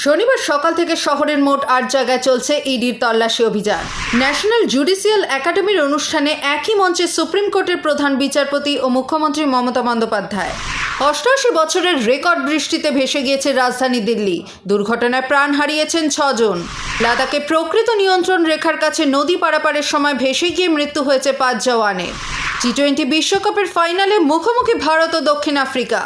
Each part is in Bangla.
শনিবার সকাল থেকে শহরের মোট ৮ জায়গায় চলছে ইডির তল্লাশি অভিযান। ন্যাশনাল জুডিশিয়াল একাডেমির অনুষ্ঠানে একই মঞ্চে সুপ্রিম কোর্টের প্রধান বিচারপতি ও মুখ্যমন্ত্রী মমতা বন্দ্যোপাধ্যায়। ৮৮ বছরের রেকর্ড বৃষ্টিতে ভেসে গিয়েছে রাজধানী দিল্লি। দুর্ঘটনায় প্রাণ হারিয়েছেন ৬ জন। লাদাখে প্রকৃত নিয়ন্ত্রণ রেখার কাছে নদী পারাপারের সময় ভেসে গিয়ে মৃত্যু হয়েছে ৫ জওয়ানের। টি-20 বিশ্বকাপের ফাইনালে মুখোমুখি ভারত ও দক্ষিণ আফ্রিকা।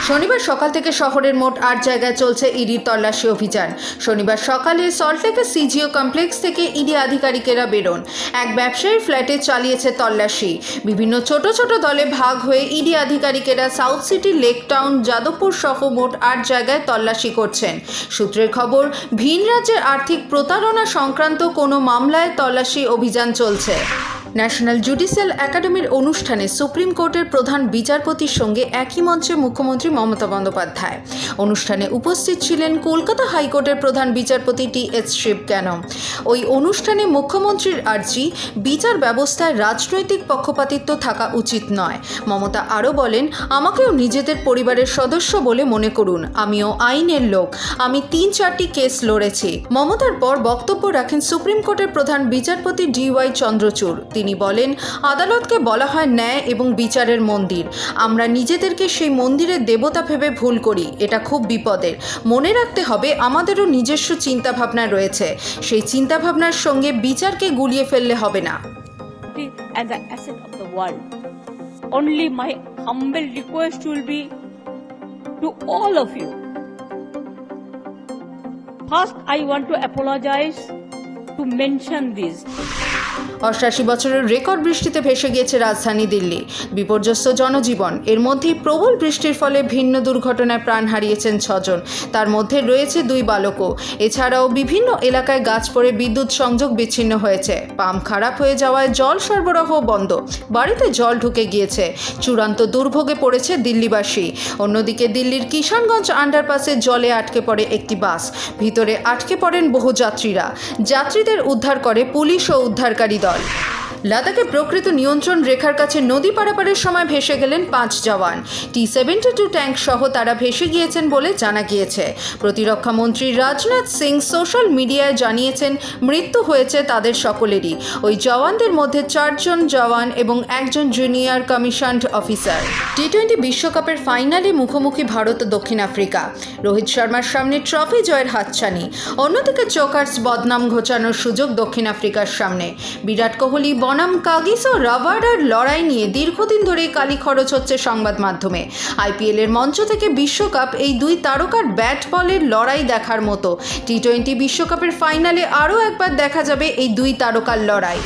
শনিবার সকাল থেকে শহরের মোট ৮ জায়গায় চলছে ইডির তল্লাশি অভিযান। শনিবার সকালে সল্টলেকের সিজিও কমপ্লেক্স থেকে ইডি আধিকারিকেরা বেরোন। এক ব্যবসায়ীর ফ্ল্যাটে চালিয়েছে তল্লাশি। বিভিন্ন ছোট ছোট দলে ভাগ হয়ে ইডি আধিকারিকেরা South City, Lake Town, Jadavpur সহ মোট ৮ জায়গায় তল্লাশি করছেন। সূত্রের খবর, ভিন রাজ্যের আর্থিক প্রতারণা সংক্রান্ত কোনো মামলায় তল্লাশি অভিযান চলছে। ন্যাশনাল জুডিশিয়াল একাডেমির অনুষ্ঠানে সুপ্রিম কোর্টের প্রধান বিচারপতির সঙ্গে একই মঞ্চে মুখ্যমন্ত্রী মমতা বন্দ্যোপাধ্যায়। অনুষ্ঠানে উপস্থিত ছিলেন কলকাতা হাইকোর্টের প্রধান বিচারপতি টি.এস. শিবজ্ঞানম। ওই অনুষ্ঠানে মুখ্যমন্ত্রীর আর্জি, বিচার ব্যবস্থায় রাজনৈতিক পক্ষপাতিত্ব থাকা উচিত নয়। মমতা আরও বলেন, আমাকেও নিজেদের পরিবারের সদস্য বলে মনে করুন, আমিও আইনের লোক, আমি ৩-৪টি কেস লড়েছি। মমতার পর বক্তব্য রাখেন সুপ্রিম কোর্টের প্রধান বিচারপতি ডি.ওয়াই চন্দ্রচূড়। তিনি বলেন, আদালতকে বলা হয় ন্যায় এবং বিচারের মন্দির। আমরা নিজেদেরকে সেই মন্দিরের দেবতা ভেবে ভুল করি, এটা খুব বিপদের। মনে রাখতে হবে, আমাদেরও নিজস্ব চিন্তাভাবনা রয়েছে। সেই চিন্তাভাবনার সঙ্গে বিচারকে গুলিয়ে ফেললে হবে না। And the asset of the world. Only my humble request will be to all of you. First, I want to apologize to mention this. ৮৮ বছরের রেকর্ড বৃষ্টিতে ভেসে গিয়েছে রাজধানী দিল্লি। বিপর্যস্ত জনজীবন। এর মধ্যেই প্রবল বৃষ্টির ফলে ভিন্ন দুর্ঘটনায় প্রাণ হারিয়েছেন ৬ জন। তার মধ্যে রয়েছে ২ বালকও। এছাড়াও বিভিন্ন এলাকায় গাছ পড়ে বিদ্যুৎ সংযোগ বিচ্ছিন্ন হয়েছে। পাম্প খারাপ হয়ে যাওয়ায় জল সরবরাহ বন্ধ। বাড়িতে জল ঢুকে গিয়েছে। চূড়ান্ত দুর্ভোগে পড়েছে দিল্লিবাসী। অন্যদিকে দিল্লির কিষানগঞ্জ আন্ডারপাসে জলে আটকে পড়ে একটি বাস। ভিতরে আটকে পড়েন বহু যাত্রীরা। যাত্রীদের উদ্ধার করে পুলিশ ও উদ্ধারকারী দল। লাদাখে প্রকৃত নিয়ন্ত্রণ রেখার কাছে নদী পারাপারের সময় ভেসে গেলেন ৫ জওয়ান। টি-72 ট্যাঙ্ক সহ তারা ভেসে গিয়েছেন বলে জানা গিয়েছে। প্রতিরক্ষা মন্ত্রী রাজনাথ সিং সোশ্যাল মিডিয়ায় জানিয়েছেন, মৃত্যু হয়েছে তাদের সকলেরই। ওই জওয়ানদের মধ্যে ৪ জন জওয়ান এবং ১ জন জুনিয়র কমিশনড অফিসার। টি-20 বিশ্বকাপের ফাইনালে মুখোমুখি ভারত ও দক্ষিণ আফ্রিকা। রোহিত শর্মার সামনে ট্রফি জয়ের হাতছানি। অন্যদিকে চোকার্স বদনাম ঘোচানোর সুযোগ দক্ষিণ আফ্রিকার সামনে। বিরাট কোহলি বনাম কাগিস ও রাবাডার লড়াই নিয়ে দীর্ঘদিন ধরেই কালি খরচ হচ্ছে সংবাদ মাধ্যমে। আইপিএলের মঞ্চ থেকে বিশ্বকাপ, এই ২ তারকার ব্যাট বলের লড়াই দেখার মতো। টি-20 বিশ্বকাপের ফাইনালে আরও একবার দেখা যাবে এই ২ তারকার লড়াই।